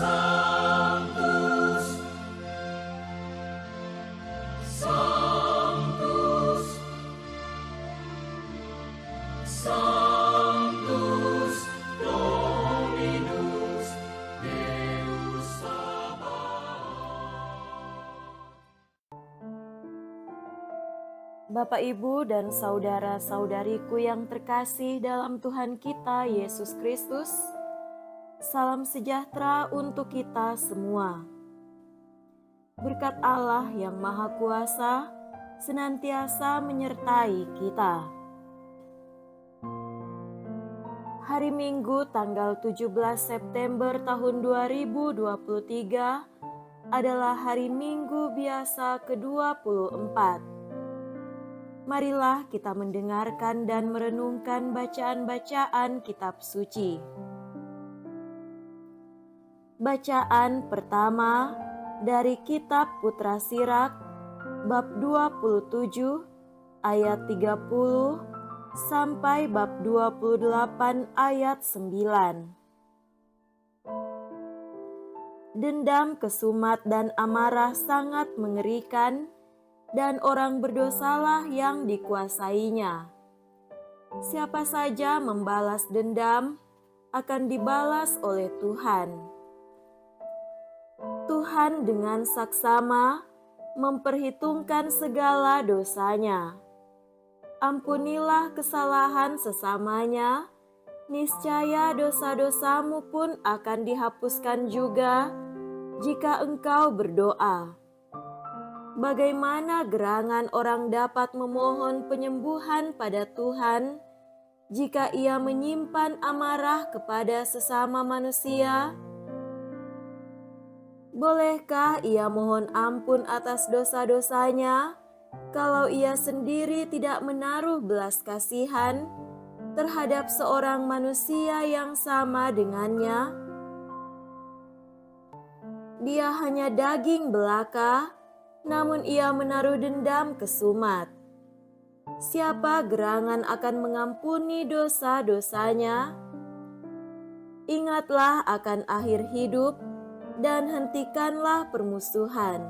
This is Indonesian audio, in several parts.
Sanctus, Sanctus, Sanctus Dominus Deus Sabaoth. Bapak, Ibu, dan saudara-saudariku yang terkasih dalam Tuhan kita Yesus Kristus, salam sejahtera untuk kita semua. Berkat Allah yang Maha Kuasa senantiasa menyertai kita. Hari Minggu tanggal 17 September tahun 2023 adalah hari Minggu biasa ke-24. Marilah kita mendengarkan dan merenungkan bacaan-bacaan kitab suci. Bacaan pertama dari kitab Putra Sirak, bab 27, ayat 30, sampai bab 28 ayat 9. Dendam, kesumat, dan amarah sangat mengerikan, dan orang berdosalah yang dikuasainya. Siapa saja membalas dendam akan dibalas oleh Tuhan. Tuhan dengan saksama memperhitungkan segala dosanya. Ampunilah kesalahan sesamanya, niscaya dosa-dosamu pun akan dihapuskan juga jika engkau berdoa. Bagaimana gerangan orang dapat memohon penyembuhan pada Tuhan jika ia menyimpan amarah kepada sesama manusia? Bolehkah ia mohon ampun atas dosa-dosanya kalau ia sendiri tidak menaruh belas kasihan terhadap seorang manusia yang sama dengannya? Dia hanya daging belaka, namun ia menaruh dendam kesumat. Siapa gerangan akan mengampuni dosa-dosanya? Ingatlah akan akhir hidup dan hentikanlah permusuhan.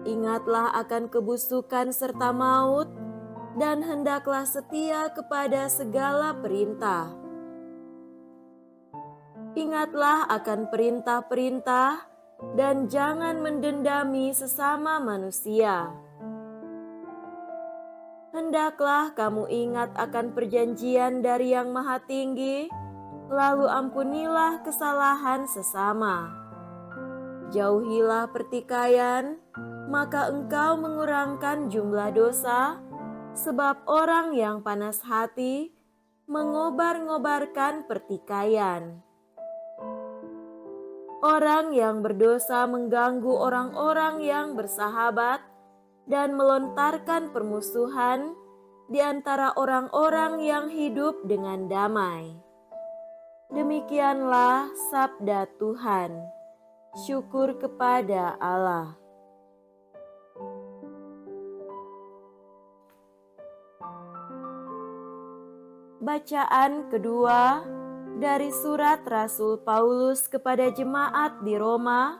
Ingatlah akan kebusukan serta maut, dan hendaklah setia kepada segala perintah. Ingatlah akan perintah-perintah, dan jangan mendendami sesama manusia. Hendaklah kamu ingat akan perjanjian dari Yang Maha Tinggi, lalu ampunilah kesalahan sesama. Jauhilah pertikaian, maka engkau mengurangkan jumlah dosa, sebab orang yang panas hati mengobar-ngobarkan pertikaian. Orang yang berdosa mengganggu orang-orang yang bersahabat dan melontarkan permusuhan di antara orang-orang yang hidup dengan damai. Demikianlah sabda Tuhan. Syukur kepada Allah. Bacaan kedua dari surat Rasul Paulus kepada jemaat di Roma,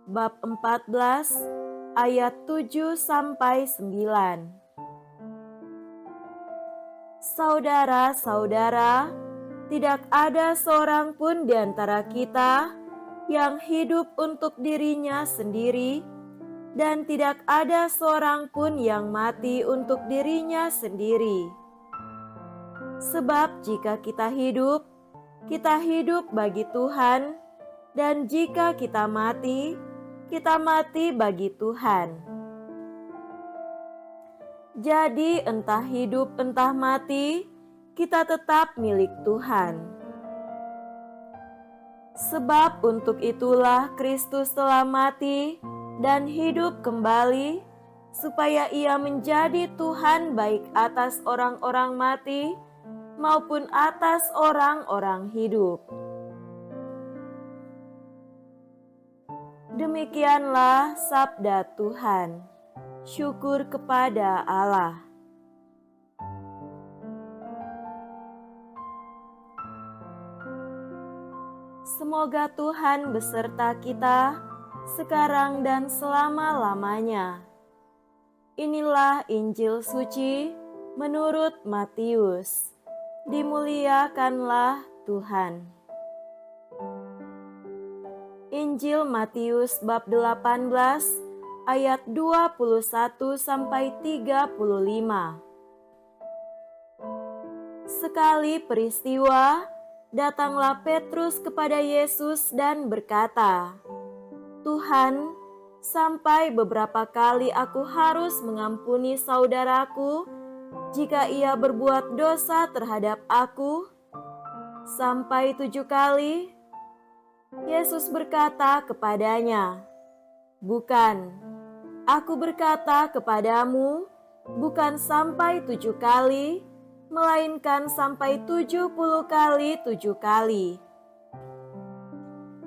bab 14, ayat 7 sampai 9. Saudara-saudara, tidak ada seorang pun di antara kita yang hidup untuk dirinya sendiri, dan tidak ada seorang pun yang mati untuk dirinya sendiri. Sebab jika kita hidup bagi Tuhan, dan jika kita mati bagi Tuhan. Jadi entah hidup entah mati, kita tetap milik Tuhan. Sebab untuk itulah Kristus telah mati dan hidup kembali, supaya ia menjadi Tuhan baik atas orang-orang mati maupun atas orang-orang hidup. Demikianlah sabda Tuhan. Syukur kepada Allah. Semoga Tuhan beserta kita, sekarang dan selama-lamanya. Inilah Injil suci menurut Matius. Dimuliakanlah Tuhan. Injil Matius bab 18 ayat 21 sampai 35. Sekali peristiwa, datanglah Petrus kepada Yesus dan berkata, "Tuhan, sampai beberapa kali aku harus mengampuni saudaraku jika ia berbuat dosa terhadap aku? Sampai 7 kali?" Yesus berkata kepadanya, "Bukan, aku berkata kepadamu, bukan sampai 7 kali, melainkan sampai 70 kali 7 kali.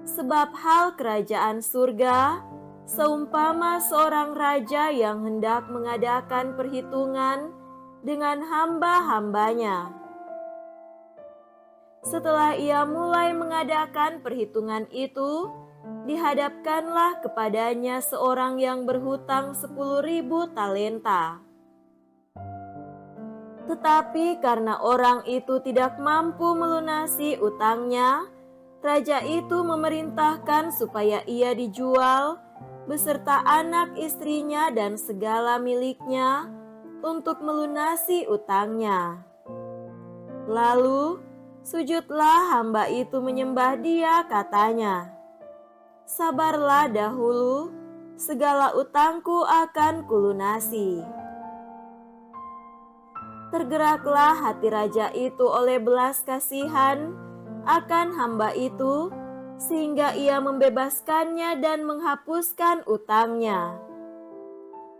Sebab hal kerajaan surga seumpama seorang raja yang hendak mengadakan perhitungan dengan hamba-hambanya. Setelah ia mulai mengadakan perhitungan itu, dihadapkanlah kepadanya seorang yang berhutang 10.000 talenta. Tetapi karena orang itu tidak mampu melunasi utangnya, raja itu memerintahkan supaya ia dijual beserta anak istrinya dan segala miliknya untuk melunasi utangnya. Lalu sujudlah hamba itu menyembah dia, katanya, 'Sabarlah dahulu, segala utangku akan kulunasi.' Tergeraklah hati raja itu oleh belas kasihan akan hamba itu, sehingga ia membebaskannya dan menghapuskan utangnya.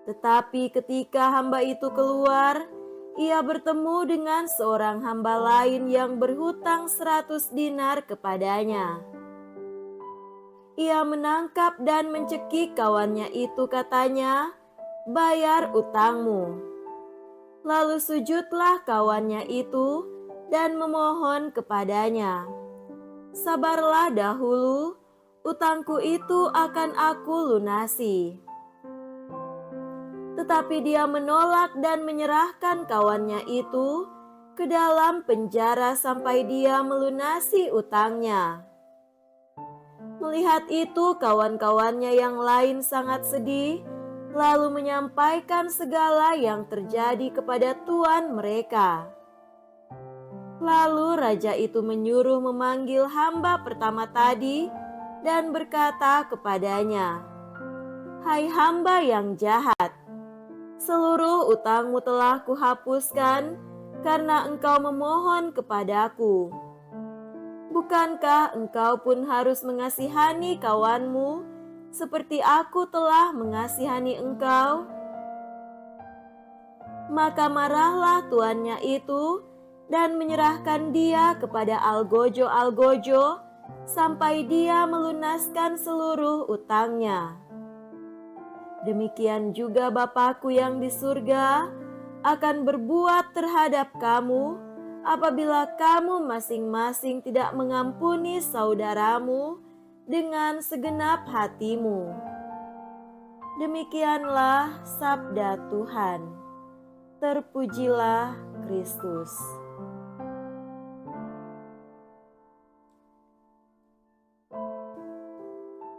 Tetapi ketika hamba itu keluar, ia bertemu dengan seorang hamba lain yang berhutang 100 dinar kepadanya. Ia menangkap dan mencekik kawannya itu, katanya, 'Bayar utangmu.' Lalu sujudlah kawannya itu dan memohon kepadanya, 'Sabarlah dahulu, utangku itu akan aku lunasi.' Tetapi dia menolak dan menyerahkan kawannya itu ke dalam penjara sampai dia melunasi utangnya. Melihat itu, kawan-kawannya yang lain sangat sedih, lalu menyampaikan segala yang terjadi kepada tuan mereka. Lalu raja itu menyuruh memanggil hamba pertama tadi dan berkata kepadanya, 'Hai hamba yang jahat, seluruh utangmu telah kuhapuskan karena engkau memohon kepadaku. Bukankah engkau pun harus mengasihani kawanmu seperti aku telah mengasihani engkau?' Maka marahlah tuannya itu dan menyerahkan dia kepada algojo-algojo sampai dia melunaskan seluruh utangnya. Demikian juga Bapa-Ku yang di surga akan berbuat terhadap kamu apabila kamu masing-masing tidak mengampuni saudaramu dengan segenap hatimu." Demikianlah sabda Tuhan. Terpujilah Kristus.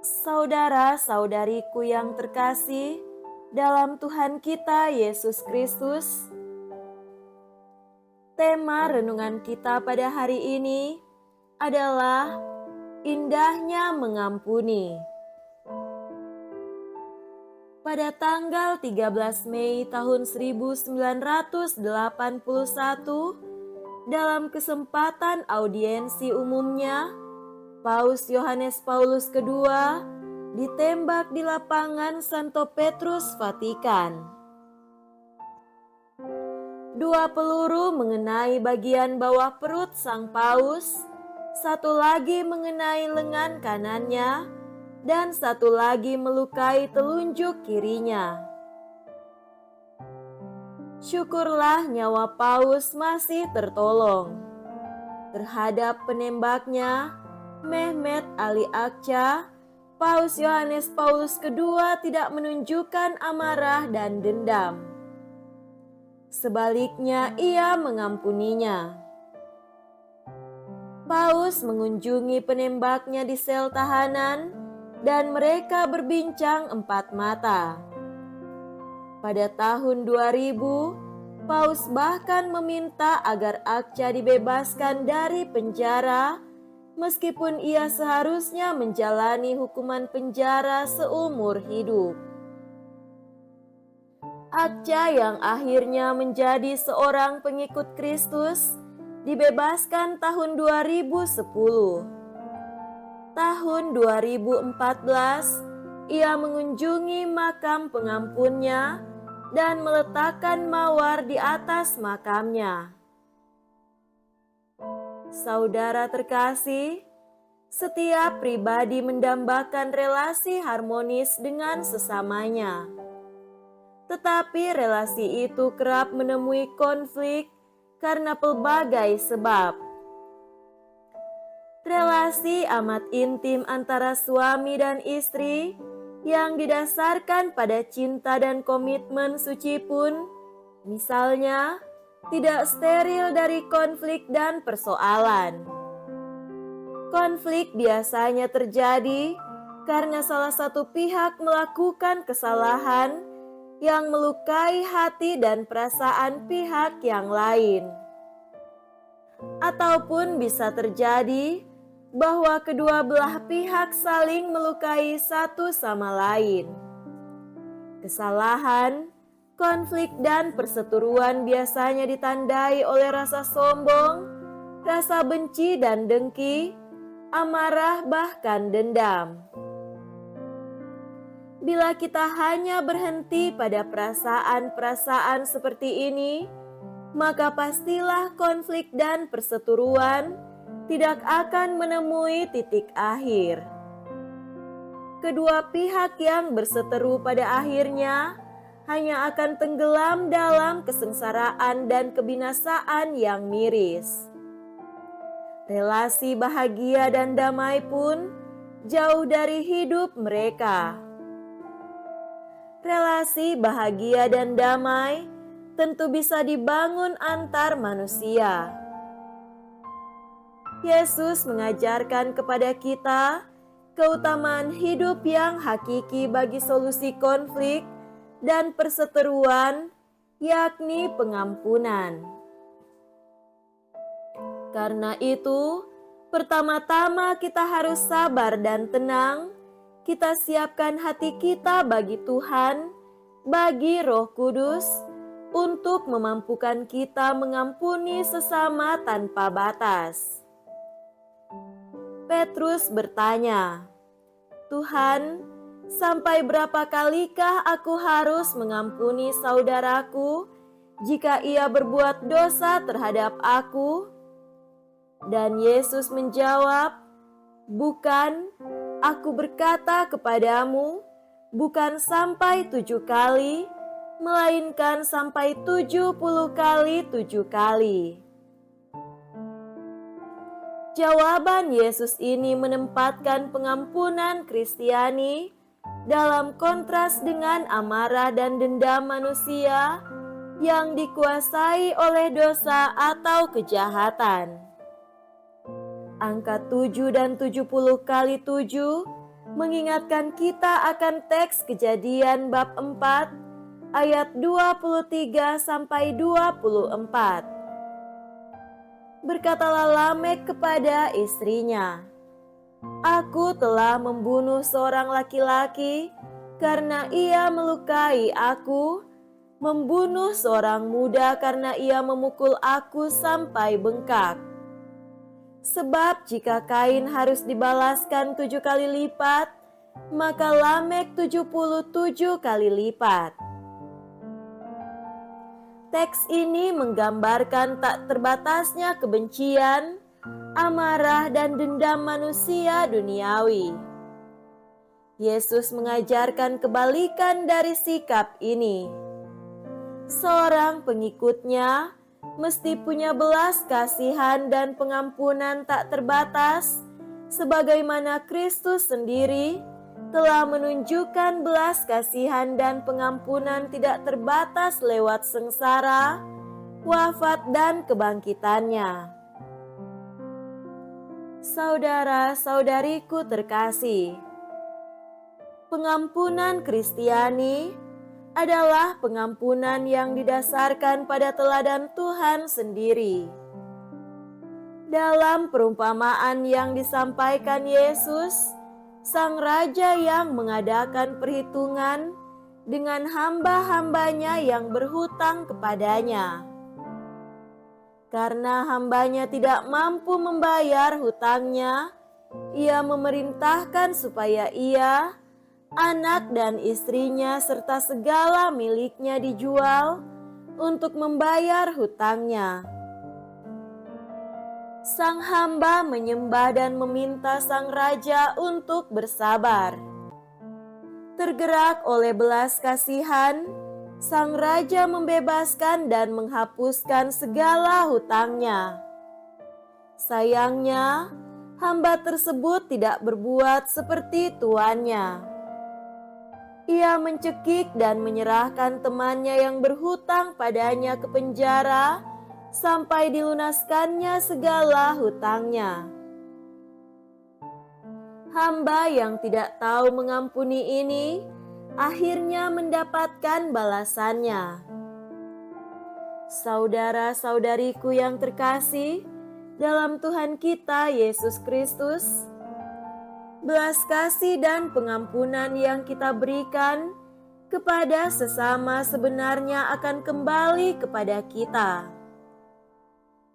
Saudara-saudariku yang terkasih dalam Tuhan kita Yesus Kristus, tema renungan kita pada hari ini adalah indahnya mengampuni. Pada tanggal 13 Mei tahun 1981, dalam kesempatan audiensi umumnya, Paus Yohanes Paulus II ditembak di lapangan Santo Petrus, Vatikan. 2 peluru mengenai bagian bawah perut sang paus, 1 lagi mengenai lengan kanannya, dan 1 lagi melukai telunjuk kirinya. Syukurlah nyawa paus masih tertolong. Terhadap penembaknya, Mehmet Ali Akca, Paus Yohanes Paulus II tidak menunjukkan amarah dan dendam. Sebaliknya, ia mengampuninya. Paus mengunjungi penembaknya di sel tahanan dan mereka berbincang empat mata. Pada tahun 2000, Paus bahkan meminta agar Akca dibebaskan dari penjara meskipun ia seharusnya menjalani hukuman penjara seumur hidup. Akca yang akhirnya menjadi seorang pengikut Kristus dibebaskan tahun 2010. Tahun 2014, ia mengunjungi makam pengampunnya dan meletakkan mawar di atas makamnya. Saudara terkasih, setiap pribadi mendambakan relasi harmonis dengan sesamanya. Tetapi relasi itu kerap menemui konflik karena pelbagai sebab. Relasi amat intim antara suami dan istri yang didasarkan pada cinta dan komitmen suci pun, misalnya, tidak steril dari konflik dan persoalan. Konflik biasanya terjadi karena salah satu pihak melakukan kesalahan yang melukai hati dan perasaan pihak yang lain. Ataupun bisa terjadi bahwa kedua belah pihak saling melukai satu sama lain. Kesalahan, konflik, dan perseteruan biasanya ditandai oleh rasa sombong, rasa benci dan dengki, amarah, bahkan dendam. Bila kita hanya berhenti pada perasaan-perasaan seperti ini, maka pastilah konflik dan perseteruan tidak akan menemui titik akhir. Kedua pihak yang berseteru pada akhirnya hanya akan tenggelam dalam kesengsaraan dan kebinasaan yang miris. Relasi bahagia dan damai pun jauh dari hidup mereka. Relasi bahagia dan damai tentu bisa dibangun antar manusia. Yesus mengajarkan kepada kita keutamaan hidup yang hakiki bagi solusi konflik dan perseteruan, yakni pengampunan. Karena itu, pertama-tama kita harus sabar dan tenang. Kita siapkan hati kita bagi Tuhan, bagi Roh Kudus, untuk memampukan kita mengampuni sesama tanpa batas. Petrus bertanya, "Tuhan, sampai berapa kalikah aku harus mengampuni saudaraku jika ia berbuat dosa terhadap aku?" Dan Yesus menjawab, "Bukan, aku berkata kepadamu, bukan sampai 7 kali, melainkan sampai 70 kali 7 kali." Jawaban Yesus ini menempatkan pengampunan Kristiani dalam kontras dengan amarah dan dendam manusia yang dikuasai oleh dosa atau kejahatan. Angka 7 dan 70 kali 7 mengingatkan kita akan teks Kejadian bab 4 ayat 23 sampai 24. Berkatalah Lamek kepada istrinya, "Aku telah membunuh seorang laki-laki karena ia melukai aku, membunuh seorang muda karena ia memukul aku sampai bengkak. Sebab jika Kain harus dibalaskan 7 kali lipat, maka Lamek 77 kali lipat." Teks ini menggambarkan tak terbatasnya kebencian, amarah, dan dendam manusia duniawi. Yesus mengajarkan kebalikan dari sikap ini. Seorang pengikutnya mesti punya belas kasihan dan pengampunan tak terbatas sebagaimana Kristus sendiri telah menunjukkan belas kasihan dan pengampunan tidak terbatas lewat sengsara, wafat, dan kebangkitannya. Saudara-saudariku terkasih, pengampunan Kristiani adalah pengampunan yang didasarkan pada teladan Tuhan sendiri. Dalam perumpamaan yang disampaikan Yesus, Sang Raja yang mengadakan perhitungan dengan hamba-hambanya yang berhutang kepadanya. Karena hambanya tidak mampu membayar hutangnya, ia memerintahkan supaya ia, anak dan istrinya serta segala miliknya dijual untuk membayar hutangnya. Sang hamba menyembah dan meminta sang raja untuk bersabar. Tergerak oleh belas kasihan, sang raja membebaskan dan menghapuskan segala hutangnya. Sayangnya, hamba tersebut tidak berbuat seperti tuannya. Ia mencekik dan menyerahkan temannya yang berhutang padanya ke penjara sampai dilunaskannya segala hutangnya. Hamba yang tidak tahu mengampuni ini akhirnya mendapatkan balasannya. Saudara-saudariku yang terkasih dalam Tuhan kita Yesus Kristus, belas kasih dan pengampunan yang kita berikan kepada sesama sebenarnya akan kembali kepada kita.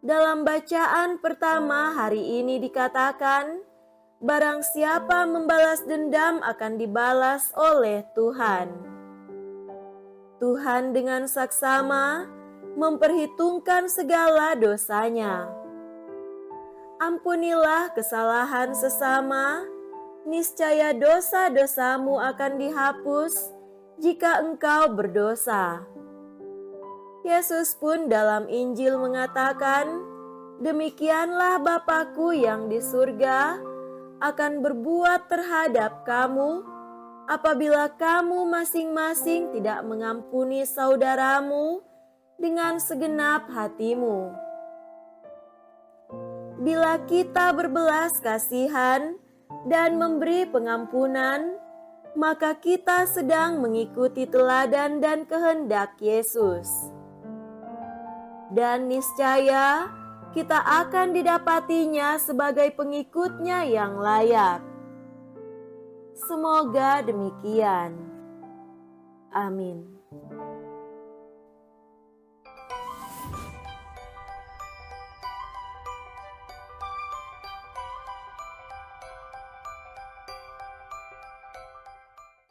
Dalam bacaan pertama hari ini dikatakan, barang siapa membalas dendam akan dibalas oleh Tuhan. Tuhan dengan saksama memperhitungkan segala dosanya. Ampunilah kesalahan sesama, niscaya dosa-dosamu akan dihapus jika engkau berdosa. Yesus pun dalam Injil mengatakan, demikianlah Bapa-Ku yang di surga akan berbuat terhadap kamu apabila kamu masing-masing tidak mengampuni saudaramu dengan segenap hatimu. Bila kita berbelas kasihan dan memberi pengampunan, maka kita sedang mengikuti teladan dan kehendak Yesus. Dan niscaya kita akan didapatinya sebagai pengikutnya yang layak. Semoga demikian. Amin.